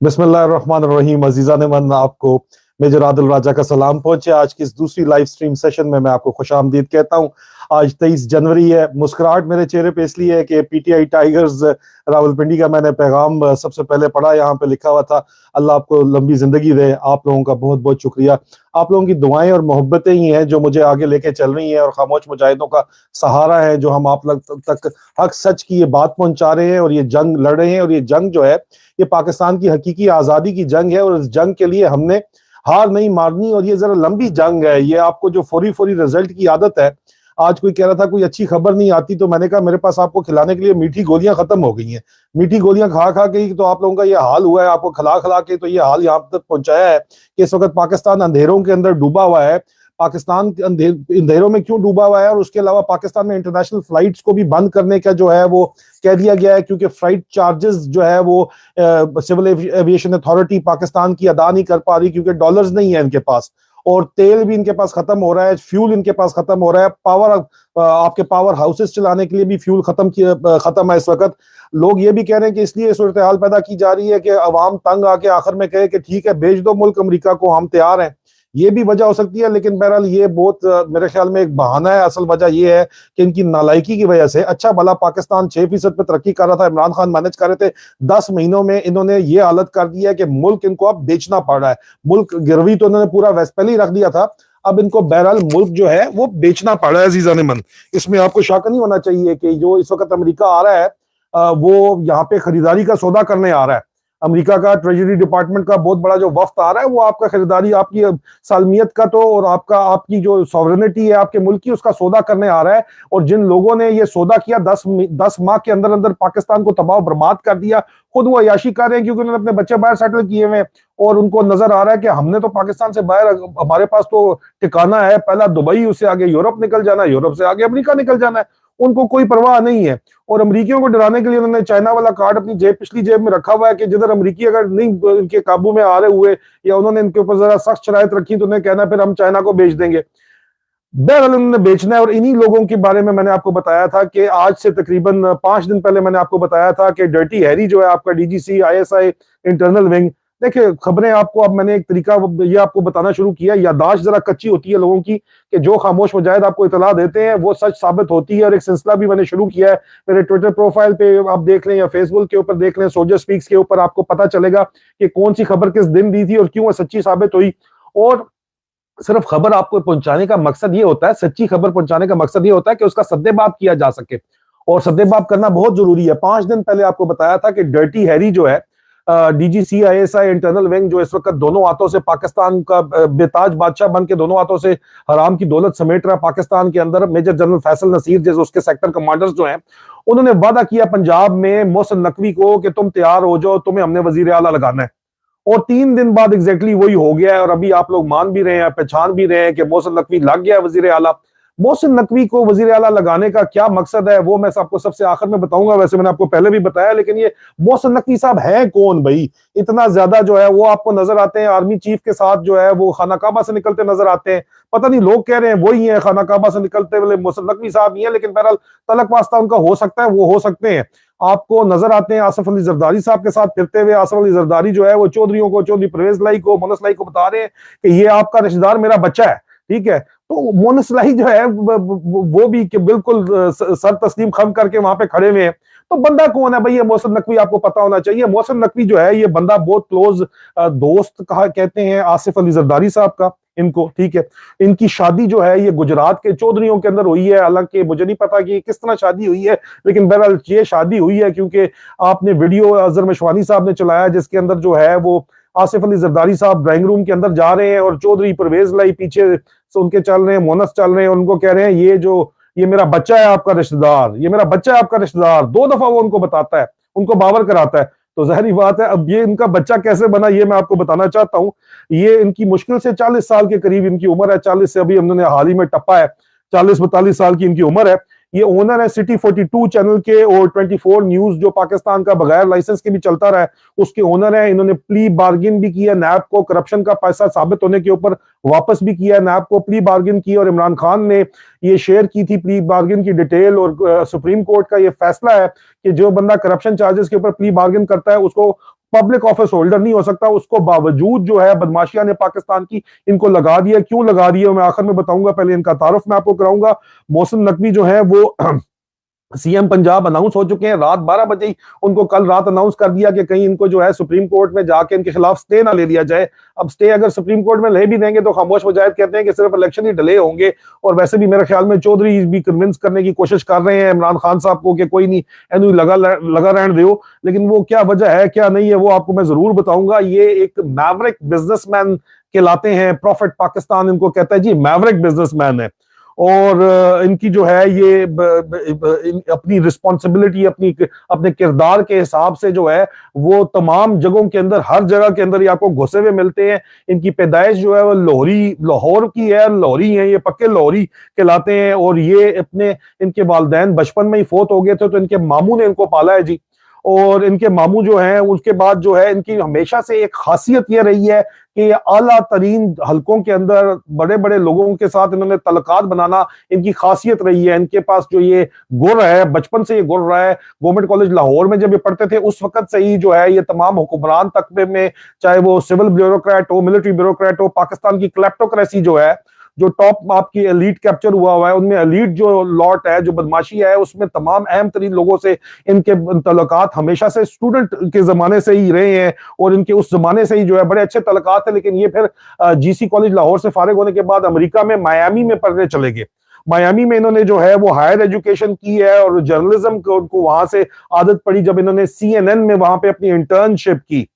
बिस्मिल्लाहिर्रहमानिर्रहीम। अजीजा ने मन आपको मेजर आदिल राजा का सलाम पहुंचे। आज की इस दूसरी लाइव स्ट्रीम सेशन में मैं आपको खुशामदीद कहता हूं। आज 23 जनवरी है। मुस्कुराहट मेरे चेहरे पे इसलिए है कि पीटीआई टाइगर्स रावलपिंडी का मैंने पैगाम सबसे पहले पढ़ा। यहाँ पे लिखा हुआ था, अल्लाह आपको लंबी जिंदगी दे। आप लोगों का बहुत बहुत शुक्रिया। आप लोगों की दुआएं और मोहब्बतें ही हैं जो मुझे आगे लेके चल रही हैं और खामोश मुजाहिदों का सहारा है, जो हम आप लोग तक हक सच की ये बात पहुंचा रहे हैं और ये जंग लड़ रहे हैं। और ये जंग जो है, ये पाकिस्तान की हकीकी आजादी की जंग है और इस जंग के लिए हमने हार नहीं मारनी। और ये जरा लंबी जंग है। ये आपको जो फौरी फौरी रिजल्ट की आदत है, आज कोई कह रहा था कोई अच्छी खबर नहीं आती, तो मैंने कहा मेरे पास आपको खिलाने के लिए मीठी गोलियां खत्म हो गई हैं। मीठी गोलियां खा खा के ही तो आप लोगों का ये हाल हुआ है। आपको खिला खिला के तो ये हाल यहाँ तक पहुंचाया है कि इस वक्त पाकिस्तान अंधेरों के अंदर डूबा हुआ है। पाकिस्तान के अंधेरों में क्यों डूबा हुआ है, और उसके अलावा पाकिस्तान में इंटरनेशनल फ्लाइट्स को भी बंद करने का जो है वो कह दिया गया है, क्योंकि फ्लाइट चार्जेस जो है वो सिविल एविएशन अथॉरिटी पाकिस्तान की अदा नहीं कर पा रही, क्योंकि डॉलर्स नहीं है इनके पास और तेल भी इनके पास खत्म हो रहा है, फ्यूल इनके पास खत्म हो रहा है। आपके पावर हाउसेस चलाने के लिए भी फ्यूल खत्म है इस वक्त। लोग ये भी कह रहे हैं कि इसलिए सूरत हाल पैदा की जा रही है कि अवाम तंग आके आखिर में कहे कि ठीक है भेज दो मुल्क अमेरिका को, हम तैयार हैं। ये भी वजह हो सकती है, लेकिन बहरहाल ये बहुत मेरे ख्याल में एक बहाना है। असल वजह ये है कि इनकी नालायकी की वजह से अच्छा भला पाकिस्तान 6% पे तरक्की कर रहा था, इमरान खान मैनेज कर रहे थे। 10 महीनों में इन्होंने ये हालत कर दी है कि मुल्क इनको अब बेचना पड़ रहा है। मुल्क गिरवी तो इन्होंने पूरा वेस्ट पहले ही रख दिया था, अब इनको बहरहाल मुल्क जो है वो बेचना पड़ रहा है। अजीजा ने मन, इसमें आपको शक नहीं होना चाहिए कि जो इस वक्त अमेरिका आ रहा है वो यहाँ पे खरीदारी का सौदा करने आ रहा है। अमेरिका का ट्रेजरी डिपार्टमेंट का बहुत बड़ा जो वफ्द आ रहा है, वो आपका खरीदारी, आपकी सालमियत का तो और आपकी जो सॉवरेनिटी है आपके मुल्क की, उसका सौदा करने आ रहा है। और जिन लोगों ने ये सौदा किया 10 माह के अंदर अंदर पाकिस्तान को तबाह बर्बाद कर दिया, खुद वो अयाशी कर रहे हैं क्योंकि उन्होंने अपने बच्चे बाहर सेटल किए हुए हैं। और उनको नजर आ रहा है कि हमने तो पाकिस्तान से बाहर, हमारे पास तो ठिकाना है पहला दुबई, उससे आगे यूरोप निकल जाना है, यूरोप से आगे अमेरिका निकल जाना है। उनको कोई परवाह नहीं है। और अमरीकियों को डराने के लिए उन्होंने चाइना वाला कार्ड अपनी पिछली जेब में रखा हुआ है कि जिधर अमरीकी अगर नहीं इनके काबू में आ रहे हुए या उन्होंने इनके ऊपर जरा सख्त शरायत रखी तो उन्हें कहना फिर हम चाइना को बेच देंगे। बहरहाल उन्होंने बेचना है। और इन्हीं लोगों के बारे में मैंने आपको बताया था कि आज से तकरीबन 5 दिन पहले मैंने आपको बताया था कि डर्टी हैरी जो है आपका डीजीसी आईएसआई इंटरनल विंग, देखिए खबरें आपको अब मैंने एक तरीका ये आपको बताना शुरू किया। यादाश्त जरा कच्ची होती है लोगों की कि जो खामोश मुजाहिद आपको इतला देते हैं वो सच साबित होती है। और एक सिलसिला भी मैंने शुरू किया है मेरे ट्विटर प्रोफाइल पे, आप देख लें या फेसबुक के ऊपर देख लें, सोल्जर स्पीक्स के ऊपर, आपको पता चलेगा कि कौन सी खबर किस दिन दी थी और क्यों सच्ची साबित हुई। और सिर्फ खबर आपको पहुंचाने का मकसद ये होता है, सच्ची खबर पहुंचाने का मकसद ये होता है कि उसका सद्देबाब किया जा सके, और सद्देबाब करना बहुत जरूरी है। 5 दिन पहले आपको बताया था कि डर्टी हैरी जो है डीजीसी आईएसआई इंटरनल विंग, जो इस वक्त दोनों हाथों से पाकिस्तान का बेताज बादशाह बन के दोनों हाथों से हराम की दौलत समेट रहा पाकिस्तान के अंदर, मेजर जनरल फैसल नसीर जैसे उसके सेक्टर कमांडर्स जो हैं, उन्होंने वादा किया पंजाब में मोहसिन नकवी को कि तुम तैयार हो जाओ, तुम्हें हमने वजीर आला लगाना है। और 3 दिन बाद एग्जैक्टली वही हो गया है। और अभी आप लोग मान भी रहे हैं, पहचान भी रहे हैं कि मोहसिन नकवी लग गया वजीर आला। मोहसिन नकवी को वजीर आला लगाने का क्या मकसद है वो मैं आपको सबसे आखिर में बताऊंगा। वैसे मैंने आपको पहले भी बताया, लेकिन ये मोहसिन नकवी साहब है कौन भाई? इतना ज्यादा जो है वो आपको नजर आते हैं आर्मी चीफ के साथ, जो है वो खाना काबा से निकलते नजर आते हैं। पता नहीं, लोग कह रहे हैं वही है, खाना काबा से निकलते वाले मोहसिन नकवी साहब ही है, लेकिन बहरहाल तलक वास्ता उनका हो सकता है, वो हो सकते हैं। आपको नजर आते हैं आसिफ अली जरदारी साहब के साथ फिरते हुए। आसिफ अली जरदारी जो है वो चौधरियों को, चौधरी परवेज लाई को, मोनस लाई को बता रहे हैं कि ये आपका रिश्तेदार मेरा बच्चा है, ठीक है। तो मोनस लाई जो है वो भी कि बिल्कुल सर तस्लीम खम करके वहां पे खड़े हुए हैं। तो बंदा कौन है भाई? ये मोहसिन नकवी आपको पता होना चाहिए। मोहसिन नकवी जो है ये बंदा बहुत क्लोज दोस्त कहा कहते हैं आसिफ अली जरदारी साहब का इनको, ठीक है। इनकी शादी जो है ये गुजरात के चौधरियों के अंदर हुई है। हालांकि मुझे नहीं पता कि किस तरह शादी हुई है, लेकिन बहरहाल ये शादी हुई है क्योंकि आपने वीडियो अजहर मशवानी साहब ने चलाया जिसके अंदर जो है वो आसिफ अली जरदारी साहब ड्राइंग रूम के अंदर जा रहे हैं और चौधरी परवेज लाई पीछे से उनके चल रहे हैं, मोनस चल रहे हैं, उनको कह रहे हैं ये मेरा बच्चा है आपका रिश्तेदार, ये मेरा बच्चा है आपका रिश्तेदार। 2 दफा वो उनको बताता है, उनको बावर कराता है। तो जाहिर बात है अब ये इनका बच्चा कैसे बना ये मैं आपको बताना चाहता हूं। ये इनकी मुश्किल से 40 साल के करीब इनकी उम्र है, 40 से अभी हमने हाल ही में टप्पा है, 40-42 साल की इनकी उम्र है। ये ओनर है सिटी 42 चैनल के और 24 न्यूज जो पाकिस्तान का बगैर लाइसेंस के भी चलता रहा है, उसके ओनर है। इन्होंने प्ली बार्गिन भी किया नैब को, करप्शन का पैसा साबित होने के ऊपर वापस भी किया नैब को, प्ली बार्गिन की। और इमरान खान ने ये शेयर की थी प्ली बार्गिन की डिटेल। और सुप्रीम कोर्ट का ये फैसला है कि जो बंदा करप्शन चार्जेस के ऊपर प्ली बार्गिन करता है उसको पब्लिक ऑफिस होल्डर नहीं हो सकता। उसको बावजूद जो है बदमाशियां ने पाकिस्तान की इनको लगा दिया। क्यों लगा दिया मैं आखिर में बताऊंगा, पहले इनका तारुफ मैं आपको कराऊंगा। मोहसिन नकवी जो है वो सीएम पंजाब अनाउंस हो चुके हैं। रात 12 बजे ही उनको कल रात अनाउंस कर दिया कि कहीं इनको जो है सुप्रीम कोर्ट में जाके इनके खिलाफ स्टे ना ले लिया जाए। अब स्टे अगर सुप्रीम कोर्ट में ले भी देंगे तो खामोश मुजाहिद कहते हैं कि सिर्फ इलेक्शन ही डिले होंगे। और वैसे भी मेरे ख्याल में चौधरी भी कन्विंस करने की कोशिश कर रहे हैं इमरान खान साहब को कि कोई नहीं, एनु लगा रहने दो। लेकिन वो क्या वजह है क्या नहीं है वो आपको मैं जरूर बताऊंगा। ये एक मैवरिक बिजनेसमैन कहलाते हैं, प्रॉफिट पाकिस्तान इनको कहता है जी, मैवरिक बिजनेसमैन है। और इनकी जो है ये अपनी रिस्पॉन्सिबिलिटी अपने किरदार के हिसाब से जो है वो तमाम जगहों के अंदर, हर जगह के अंदर ये आपको घुसे हुए मिलते हैं। इनकी पैदाइश जो है वो लाहौर की है, लाहौरी है, ये पक्के लाहौरी कहलाते हैं। और ये इनके वालिदैन बचपन में ही फोत हो गए थे तो इनके मामू ने इनको पाला है जी। और इनके मामू जो हैं उसके बाद जो है इनकी हमेशा से एक खासियत ये रही है कि आला तरीन हलकों के अंदर बड़े बड़े लोगों के साथ इन्होंने तल्लुकात बनाना इनकी खासियत रही है। इनके पास जो ये गुर है, बचपन से ये गुर रहा है। गवर्नमेंट कॉलेज लाहौर में जब ये पढ़ते थे उस वक्त से ही जो है ये तमाम हुक्मरान तकबे में, चाहे वो सिविल ब्यूरोक्रेट हो, मिलिट्री ब्यूरोक्रेट हो, पाकिस्तान की क्लेप्टोक्रेसी जो है, जो टॉप आपकी एलीट कैप्चर हुआ है उनमें एलीट जो लॉट है, जो बदमाशी है, उसमें तमाम अहम तरीन लोगों से इनके तल्लुकात हमेशा से स्टूडेंट के जमाने से ही रहे हैं। और इनके उस जमाने से ही जो है बड़े अच्छे तल्लुकात है। लेकिन ये फिर जीसी कॉलेज लाहौर से फारिग होने के बाद अमेरिका में मायामी में पढ़ने चले गए। मायामी में इन्होंने जो है वो हायर एजुकेशन की है और जर्नलिज्म को वहां से आदत पड़ी जब इन्होंने सीएनएन में वहां पे अपनी इंटर्नशिप की।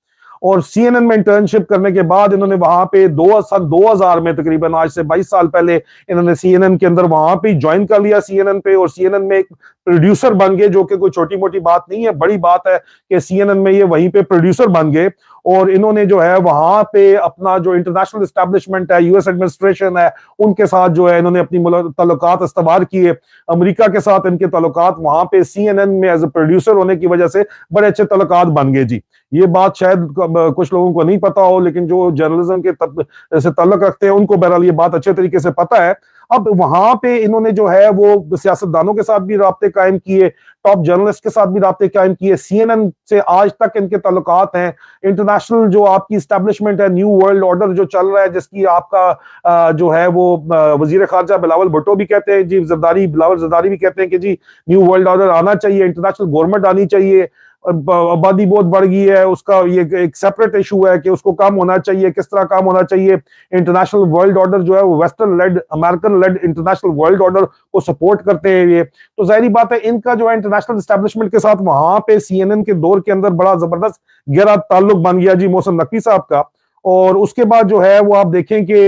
और सीएनएन में इंटर्नशिप करने के बाद इन्होंने वहां पे 2000 में, तकरीबन आज से 22 साल पहले, इन्होंने सीएनएन के अंदर वहां पे ज्वाइन कर लिया सीएनएन पे। और सीएनएन में एक प्रोड्यूसर बन गए, जो कि कोई छोटी मोटी बात नहीं है, बड़ी बात है कि सीएनएन में ये वहीं पे प्रोड्यूसर बन गए। और इन्होंने जो है वहां पे अपना जो इंटरनेशनल एस्टेब्लिशमेंट है, यूएस एडमिनिस्ट्रेशन है, उनके साथ जो है इन्होंने अपनी तल्लुकात इस्तवार किए। अमेरिका के साथ इनके तल्लुकात वहां पे सीएनएन में एज ए प्रोड्यूसर होने की वजह से बड़े अच्छे तल्लुकात बन गए जी। ये बात शायद कुछ लोगों को नहीं पता हो, लेकिन जो जर्नलिज्म के से ताल्लुक रखते हैं उनको बहरहाल ये बात अच्छे तरीके से पता है। अब वहां पे इन्होंने जो है वो सियासतदानों के साथ भी राब्ते कायम किए, टॉप जर्नलिस्ट के साथ भी राब्ते कायम किए। सीएनएन से आज तक इनके ताल्लुकात हैं। इंटरनेशनल जो आपकी इस्टेब्लिशमेंट है, न्यू वर्ल्ड ऑर्डर जो चल रहा है, जिसकी आपका जो है वो वजीर खारजा बिलावल भुट्टो भी कहते हैं जी, बिलावल जरदारी भी कहते हैं कि जी न्यू वर्ल्ड ऑर्डर आना चाहिए, इंटरनेशनल गवर्नमेंट आनी चाहिए। आबादी बहुत बढ़ गई है, उसका ये एक सेपरेट इशू है कि उसको काम होना चाहिए, किस तरह काम होना चाहिए। इंटरनेशनल वर्ल्ड ऑर्डर जो है वो western led, American led international world order को सपोर्ट करते हैं ये। तो जाहिर बात है इनका जो है इंटरनेशनल एस्टेब्लिशमेंट के साथ वहां पे सीएनएन के दौर के अंदर बड़ा जबरदस्त गहरा ताल्लुक बन गया जी मोहसिन नकवी साहब का। और उसके बाद जो है वो आप देखें कि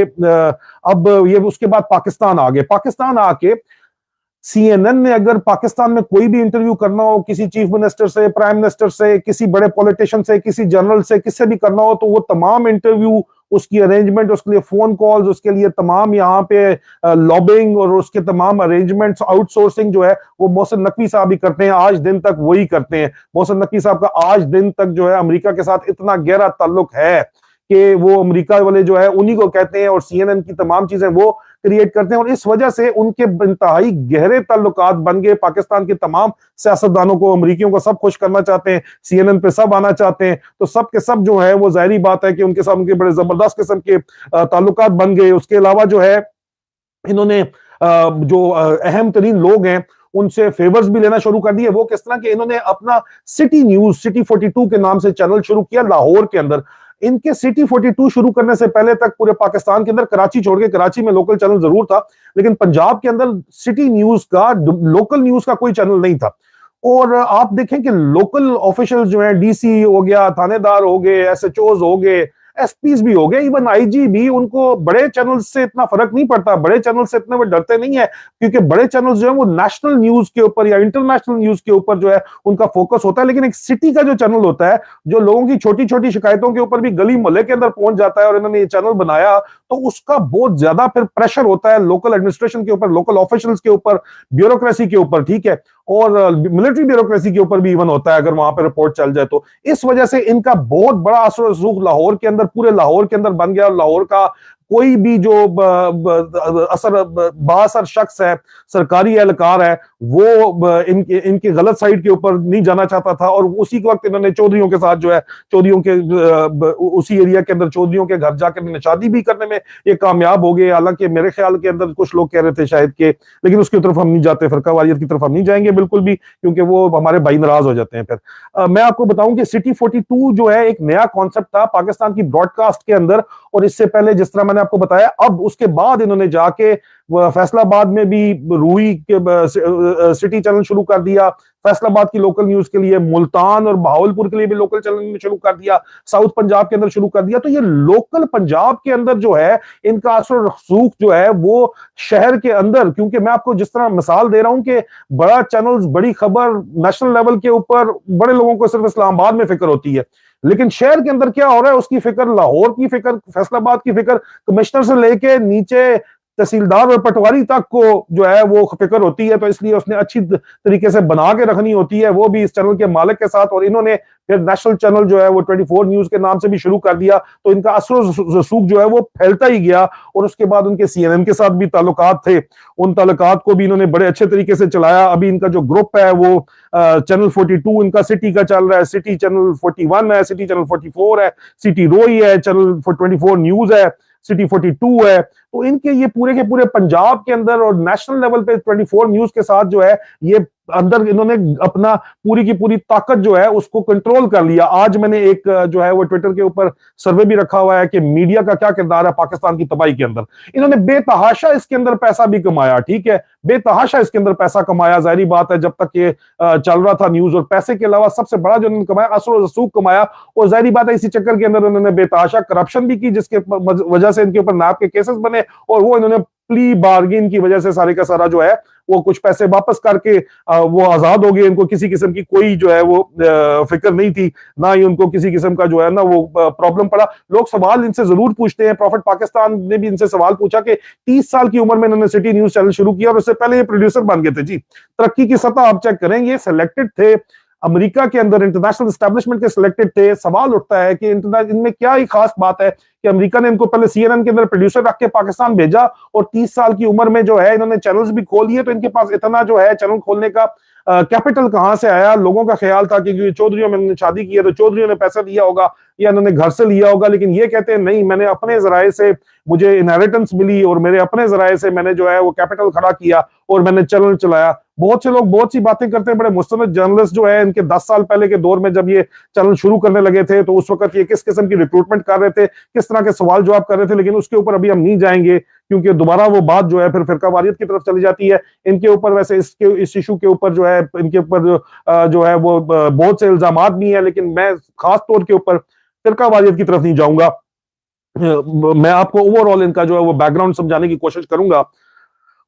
अब ये उसके बाद पाकिस्तान आ गए। पाकिस्तान आके सीएनएन ने अगर पाकिस्तान में कोई भी इंटरव्यू करना हो, किसी चीफ मिनिस्टर से, प्राइम मिनिस्टर से, किसी बड़े पॉलिटिशियन से, किसी जनरल से, किससे भी करना हो, तो वो तमाम इंटरव्यू, उसकी अरेंजमेंट, उसके लिए फोन कॉल्स, उसके लिए तमाम यहाँ पे लॉबिंग और उसके तमाम अरेंजमेंट्स, आउटसोर्सिंग जो है वो मोहसिन नकवी साहब ही करते हैं। आज दिन तक वही करते हैं। मोहसिन नकवी साहब का आज दिन तक जो है अमेरिका के साथ इतना गहरा ताल्लुक है कि वो अमेरिका वाले जो है उन्हीं को कहते हैं और सीएनएन की तमाम चीजें वो क्रिएट करते हैं। और इस वजह से उनके इंतहाई गहरे ताल्लुकात बन गए। पाकिस्तान के तमाम सियासतदानों को, अमरीकियों को सब खुश करना चाहते हैं, सीएनएन पे सब आना चाहते हैं। तो सब के सब जो है वो जाहिर बात है कि उनके साथ उनके बड़े जबरदस्त किस्म के ताल्लुकात बन गए। उसके अलावा जो है इन्होंने जो अहम तरीन लोग हैं उनसे फेवर्स भी लेना शुरू कर दिए। वो किस तरह के, इन्होंने अपना सिटी न्यूज, सिटी 42 के नाम से चैनल शुरू किया लाहौर के अंदर। इनके सिटी 42 शुरू करने से पहले तक पूरे पाकिस्तान के अंदर, कराची छोड़ के, कराची में लोकल चैनल जरूर था, लेकिन पंजाब के अंदर सिटी न्यूज का, लोकल न्यूज का कोई चैनल नहीं था। और आप देखें कि लोकल ऑफिशियल जो है, डीसी हो गया, थानेदार हो गए, एसएचओज हो गए, एसपीज भी हो गए, इवन आईजी भी, उनको बड़े चैनल से इतना फर्क नहीं पड़ता। बड़े चैनल से इतने वो डरते नहीं है, क्योंकि बड़े चैनल जो है वो नेशनल न्यूज के ऊपर या इंटरनेशनल न्यूज के ऊपर जो है उनका फोकस होता है। लेकिन एक सिटी का जो चैनल होता है, जो लोगों की छोटी छोटी शिकायतों के ऊपर भी गली मोहल्ले के अंदर पहुंच जाता है, और इन्होंने ये चैनल बनाया, तो उसका बहुत ज्यादा फिर प्रेशर होता है लोकल एडमिनिस्ट्रेशन के ऊपर, लोकल ऑफिशियल्स के ऊपर, ब्यूरोक्रेसी के ऊपर, ठीक है, और मिलिट्री ब्यूरोक्रेसी के ऊपर भी इवन होता है अगर वहां पर रिपोर्ट चल जाए तो। इस वजह से इनका बहुत बड़ा असर रसूख लाहौर के अंदर, पूरे लाहौर के अंदर बन गया। और लाहौर का कोई भी जो बासर शख्स है, सरकारी एहलकार है, इनके इनके गलत साइड के ऊपर नहीं जाना चाहता था, और उसी के वक्त इन्होंने चौधरियों के साथ जो है, चौधरियों के उसी एरिया के अंदर चौधरियों के घर जाकर इन्होंने शादी भी करने में ये कामयाब हो गए। हालांकि मेरे ख्याल के अंदर कुछ लोग कह रहे थे शायद के, लेकिन उसकी तरफ हम नहीं जाते, फरका वारियत की तरफ हम नहीं जाएंगे बिल्कुल भी, क्योंकि वो हमारे भाई नाराज हो जाते हैं फिर। मैं आपको बताऊं कि सिटी 42 जो है एक नया कॉन्सेप्ट था पाकिस्तान की ब्रॉडकास्ट के अंदर, और इससे पहले जिस तरह मैंने आपको बताया, अब उसके बाद इन्होंने जाके फैसलाबाद में भी रूही के सिटी चैनल शुरू कर दिया, फैसलाबाद की लोकल न्यूज के लिए, मुल्तान और बहावलपुर के लिए भी लोकल चैनल शुरू कर दिया, साउथ पंजाब के अंदर शुरू कर दिया। तो ये लोकल पंजाब के अंदर जो है इनका असर रसूख जो है वो शहर के अंदर, क्योंकि मैं आपको जिस तरह मिसाल दे रहा हूं कि बड़ा चैनल्स, बड़ी खबर नेशनल लेवल के ऊपर बड़े लोगों को सिर्फ इस्लामाबाद में फिक्र होती है, लेकिन शहर के अंदर क्या हो रहा है उसकी फिक्र, लाहौर की फिक्र, फैसलाबाद की फिक्र, कमिश्नर से लेके नीचे तहसीलदार और पटवारी तक को जो है वो फिक्र होती है। तो इसलिए उसने अच्छी तरीके से बना के रखनी होती है, वो भी इस चैनल के मालिक के साथ। और इन्होंने फिर नेशनल चैनल जो है वो 24 न्यूज के नाम से भी शुरू कर दिया, तो इनका असर रसूख जो है वो फैलता ही गया। और उसके बाद उनके CNN के साथ भी ताल्लुकात थे, उन ताल्लुकात को भी इन्होंने बड़े अच्छे तरीके से चलाया। अभी इनका जो ग्रुप है वो चैनल 42 इनका सिटी का चल रहा है, सिटी चैनल 41 है, सिटी चैनल 44 है, सिटी रोई है, चैनल 24 न्यूज है, सिटी 42 है। तो इनके ये पूरे के पूरे पंजाब के अंदर और नेशनल लेवल पे 24 न्यूज के साथ जो है ये अंदर इन्होंने अपना पूरी की पूरी ताकत जो है उसको कंट्रोल कर लिया। आज मैंने एक जो है वो ट्विटर के ऊपर सर्वे भी रखा हुआ है कि मीडिया का क्या किरदार है पाकिस्तान की तबाही के अंदर। इन्होंने बेतहाशा इसके अंदर पैसा भी कमाया, ठीक है, बेतहाशा इसके अंदर पैसा कमाया। जाहिर बात है जब तक ये चल रहा था न्यूज, और पैसे के अलावा सबसे बड़ा जो उन्होंने कमाया असर रसूख कमाया। और जाहिर बात है इसी चक्कर के अंदर उन्होंने बेतहाशा करप्शन भी की, जिसके वजह से इनके ऊपर नाप के केसेस बने, और वो इन्होंने प्ली बार्गेन की वजह से सारे का सारा जो है वो कुछ पैसे वापस करके वो आजाद हो गए। इनको किसी किस्म की कोई जो है वो फिक्र नहीं थी, ना ही उनको किसी किस्म का जो है ना वो प्रॉब्लम पड़ा। लोग सवाल इनसे जरूर पूछते हैं, प्रॉफिट पाकिस्तान ने भी इनसे सवाल पूछा कि 30 साल की उम्र में इन्होंने सिटी न्यूज चैनल शुरू किया और उससे पहले ये प्रोड्यूसर बन गए थे। जी, तरक्की की सतह आप चेक करें, ये सिलेक्टेड थे अमेरिका के अंदर, इंटरनेशनल एस्टेब्लिशमेंट के सिलेक्टेड थे। सवाल उठता है कि इनमें क्या ही खास बात है कि अमेरिका ने इनको पहले CNN के अंदर प्रोड्यूसर रख के पाकिस्तान भेजा, और 30 साल की उम्र में जो है इन्होंने चैनल्स भी खोल लिए। तो इनके पास इतना जो है चैनल खोलने का कैपिटल कहां से आया? लोगों का ख्याल था कि चौधरियों में शादी की है तो चौधरियों ने पैसा दिया होगा या इन्होंने घर से लिया होगा, लेकिन ये कहते हैं नहीं, मैंने अपने जराये से, मुझे इनहेरिटेंस मिली और मेरे अपने जराये से मैंने जो है वो कैपिटल खड़ा किया और मैंने चैनल चलाया। बहुत से लोग बहुत सी बातें करते हैं, बड़े मुस्तनद जर्नलिस्ट जो है इनके 10 साल पहले के दौर में जब ये चैनल शुरू करने लगे थे तो उस वक्त ये किस किस्म की रिक्रूटमेंट कर रहे थे, किस तरह के सवाल जवाब कर रहे थे, लेकिन उसके ऊपर अभी हम नहीं जाएंगे क्योंकि दोबारा वो बात जो है फिर फिरका वारियत की तरफ चली जाती है। इनके ऊपर वैसे इस इशू के ऊपर जो है इनके ऊपर जो है वो बहुत से इल्जामात भी हैं, लेकिन मैं खास तौर के ऊपर फिरका वारियत की तरफ नहीं जाऊंगा। मैं आपको ओवरऑल इनका जो है वो बैकग्राउंड समझाने की कोशिश करूंगा।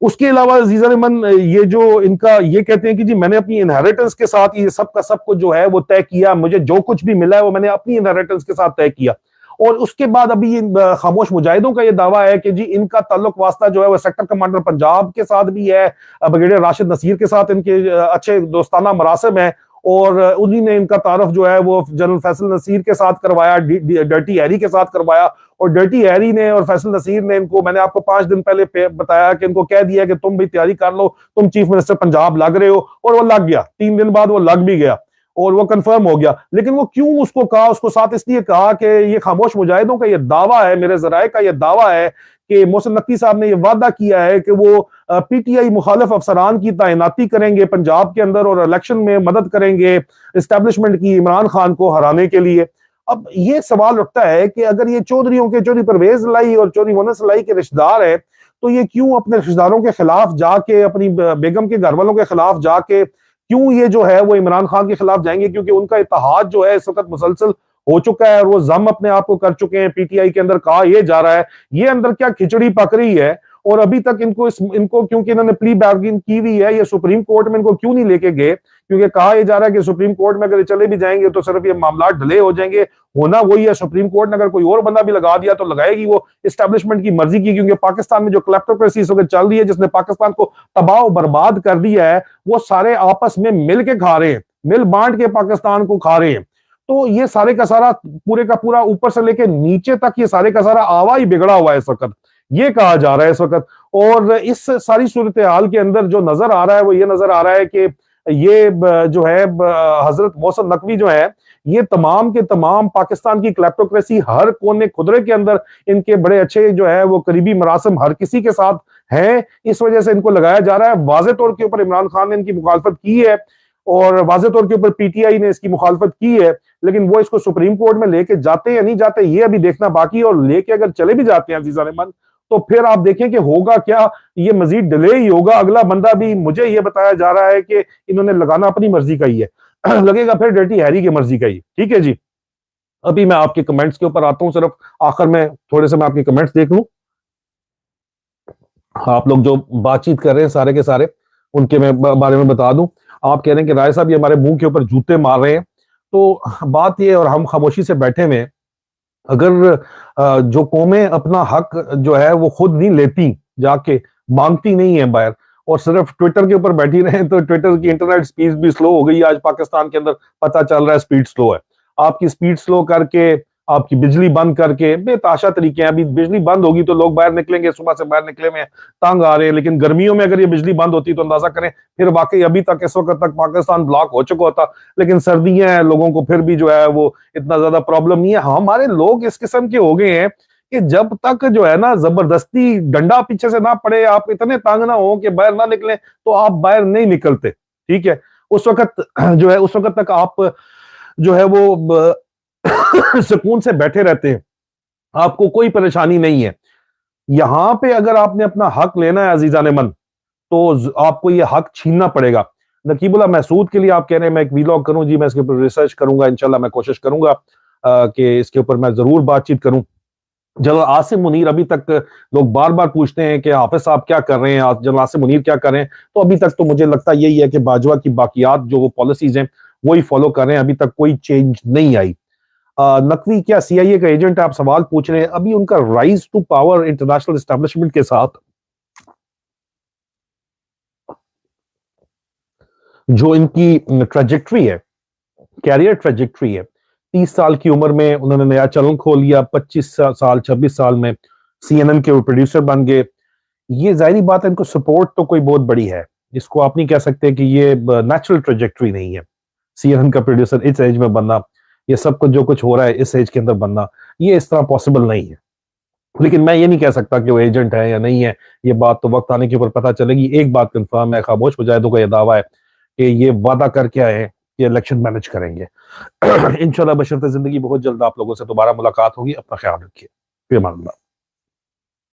उसके अलावा जीजा रहमान ये जो इनका ये कहते हैं कि जी मैंने अपनी इनहेरिटेंस के साथ ये सब का सब कुछ जो है वो तय किया, मुझे जो कुछ भी मिला है वो मैंने अपनी इनहेरिटेंस के साथ तय किया। और उसके बाद अभी ये खामोश मुजाहिदों का ये दावा है कि जी इनका ताल्लुक वास्ता जो है वो सेक्टर कमांडर पंजाब के साथ भी है, ब्रिगेडियर राशिद नसीर के साथ इनके अच्छे दोस्ताना मरासिम है, और उन्हीं ने इनका तारफ जो है वो जनरल फैसल नसीर के साथ करवाया, डर्टी हैरी के साथ करवाया। और डर्टी हैरी ने और फैसल नसीर ने इनको, मैंने आपको 5 दिन पहले बताया कि इनको कह दिया कि तुम भी तैयारी कर लो, तुम चीफ मिनिस्टर पंजाब लग रहे हो, और वो लग गया। 3 दिन बाद वो लग भी गया और वो कंफर्म हो गया। लेकिन वो क्यों उसको कहा, उसको साथ इसलिए कहा कि ये खामोश मुजाहिदों का ये दावा है, मेरे जराये का ये दावा है कि मोहसिन नकवी साहब ने ये वादा किया है कि वो PTI मुखालिफ अफसरान की तैनाती करेंगे पंजाब के अंदर और इलेक्शन में मदद करेंगे एस्टेब्लिशमेंट की इमरान खान को हराने के लिए। अब ये सवाल उठता है कि अगर ये चौधरियों के, चौधरी परवेज लाई और चौधरी मोहम्मद सलाई के रिश्तेदार है, तो ये क्यों अपने रिश्तेदारों के खिलाफ जाके, अपनी बेगम के घर वालों के खिलाफ जाके क्यों ये जो है वो इमरान खान के खिलाफ जाएंगे? क्योंकि उनका इत्तेहाद जो है इस वक्त मुसलसल हो चुका है और वो जम अपने आप को कर चुके हैं। PTI के अंदर कहा यह जा रहा है, ये अंदर क्या खिचड़ी पक रही है, और अभी तक इनको क्योंकि इन्होंने प्ली बार्गेन की हुई है, ये सुप्रीम कोर्ट में इनको क्यों नहीं लेके गए? क्योंकि कहा यह जा रहा है कि सुप्रीम कोर्ट में अगर चले भी जाएंगे तो सिर्फ ये मामला डिले हो जाएंगे। होना वही है, सुप्रीम कोर्ट ने अगर कोई और बंदा भी लगा दिया तो लगाएगी वो एस्टेब्लिशमेंट की मर्जी की, क्योंकि पाकिस्तान में जो क्लेप्टोक्रेसी इस वक्त चल रही है जिसने पाकिस्तान को तबाह बर्बाद कर दिया है, वो सारे आपस में मिल के खा रहे हैं, मिल बांट के पाकिस्तान को खा रहे हैं। तो ये सारे का सारा पूरे का पूरा ऊपर से लेके नीचे तक ये सारे का सारा आवा ही बिगड़ा हुआ है इस वक्त, ये कहा जा रहा है इस वक्त। और इस सारी सूरत हाल के अंदर जो नजर आ रहा है वो ये नजर आ रहा है कि ये जो है हजरत मोहसिन नकवी जो है, ये तमाम के तमाम पाकिस्तान की क्लेप्टोक्रेसी हर कोने खुदरे के अंदर इनके बड़े अच्छे जो है वो करीबी मरासम हर किसी के साथ हैं। इस वजह से इनको लगाया जा रहा है। वाज़े तौर के ऊपर इमरान खान ने इनकी मुखालफत की है और वाज़े तौर के ऊपर पीटीआई ने इसकी मुखालफत की है, लेकिन वो इसको सुप्रीम कोर्ट में लेके जाते हैं या नहीं जाते ये अभी देखना बाकी है। और लेके अगर चले भी जाते हैं अजीजा रहमान, तो फिर आप देखें कि होगा क्या, ये मजीद डिले ही होगा। अगला बंदा भी मुझे ये बताया जा रहा है कि इन्होंने लगाना अपनी मर्जी का ही है लगेगा फिर डर्टी हैरी की मर्जी का ही। ठीक है जी, अभी मैं आपके कमेंट्स के ऊपर आता हूं, सिर्फ आखिर में थोड़े से मैं आपके कमेंट्स देख लूं। आप लोग जो बातचीत कर रहे हैं सारे के सारे, उनके मैं बारे में बता दूं। आप कह रहे हैं कि राय साहब ये हमारे मुंह के ऊपर जूते मार रहे हैं, तो बात ये, और हम खामोशी से बैठे हुए हैं। अगर जो कौमें अपना हक जो है वो खुद नहीं लेती, जाके मांगती नहीं है बाहर, और सिर्फ ट्विटर के ऊपर बैठी रहे, तो ट्विटर की इंटरनेट स्पीड भी स्लो हो गई। आज पाकिस्तान के अंदर पता चल रहा है स्पीड स्लो है। आपकी स्पीड स्लो करके, आपकी बिजली बंद करके, बेताशा तरीके हैं। अभी बिजली बंद होगी तो लोग बाहर निकलेंगे, सुबह से बाहर निकले में तंग आ रहे हैं, लेकिन गर्मियों में अगर ये बिजली बंद होती तो अंदाजा करें फिर वाकई अभी तक इस वक्त तक पाकिस्तान ब्लॉक हो चुका होता। लेकिन सर्दियां हैं, लोगों को फिर भी जो है वो इतना ज्यादा प्रॉब्लम नहीं है। हमारे लोग इस किस्म के हो गए हैं कि जब तक जो है ना जबरदस्ती डंडा पीछे से ना पड़े, आप इतने तंग ना हो कि बाहर ना निकले, तो आप बाहर नहीं निकलते। ठीक है, उस वक्त जो है उस वक्त तक आप जो है वो सुकून से बैठे रहते हैं, आपको कोई परेशानी नहीं है। यहां पे अगर आपने अपना हक लेना है अजीजा ने मन, तो आपको ये हक छीनना पड़ेगा। नकीबुल्लाह महसूद के लिए आप कह रहे हैं मैं एक वीलॉग करूं, जी मैं इसके ऊपर रिसर्च करूंगा, इंशाल्लाह मैं कोशिश करूंगा कि इसके ऊपर मैं जरूर बातचीत करूं। जनरल आसिम मुनीर, अभी तक लोग बार बार पूछते हैं कि हाफिज साहब क्या कर रहे हैं, जनरल आसिम मुनीर क्या कर रहे हैं, तो अभी तक तो मुझे लगता यही है कि बाजवा की बाकियात जो वो पॉलिसीज हैं वही फॉलो कर रहे हैं, अभी तक कोई चेंज नहीं आई। नकवी क्या सीआईए का एजेंट है, आप सवाल पूछ रहे हैं। अभी उनका rise to power international establishment के साथ जो इनकी ट्रेजेक्ट्री है, कैरियर ट्रेजेक्ट्री है, 30 साल की उम्र में उन्होंने नया चैनल खोल लिया, 25 साल 26 साल में सीएनएन के प्रोड्यूसर बन गए। ये जाहिर बात है, इनको सपोर्ट तो कोई बहुत बड़ी है। इसको आप नहीं कह सकते कि ये नेचुरल ट्रेजेक्ट्री नहीं है। सीएनएन का प्रोड्यूसर इस एज में बनना, ये सब कुछ जो कुछ हो रहा है इस एज के अंदर बनना, ये इस तरह पॉसिबल नहीं है। लेकिन मैं ये नहीं कह सकता कि वो एजेंट है या नहीं है, ये बात तो वक्त आने के ऊपर पता चलेगी। एक बात कंफर्म है, खामोश मुजाहिदों का यह दावा है कि ये वादा करके आए हैं कि इलेक्शन मैनेज करेंगे। इंशाल्लाह बशर्ते जिंदगी बहुत जल्द आप लोगों से दोबारा मुलाकात होगी। अपना ख्याल रखिए। फिर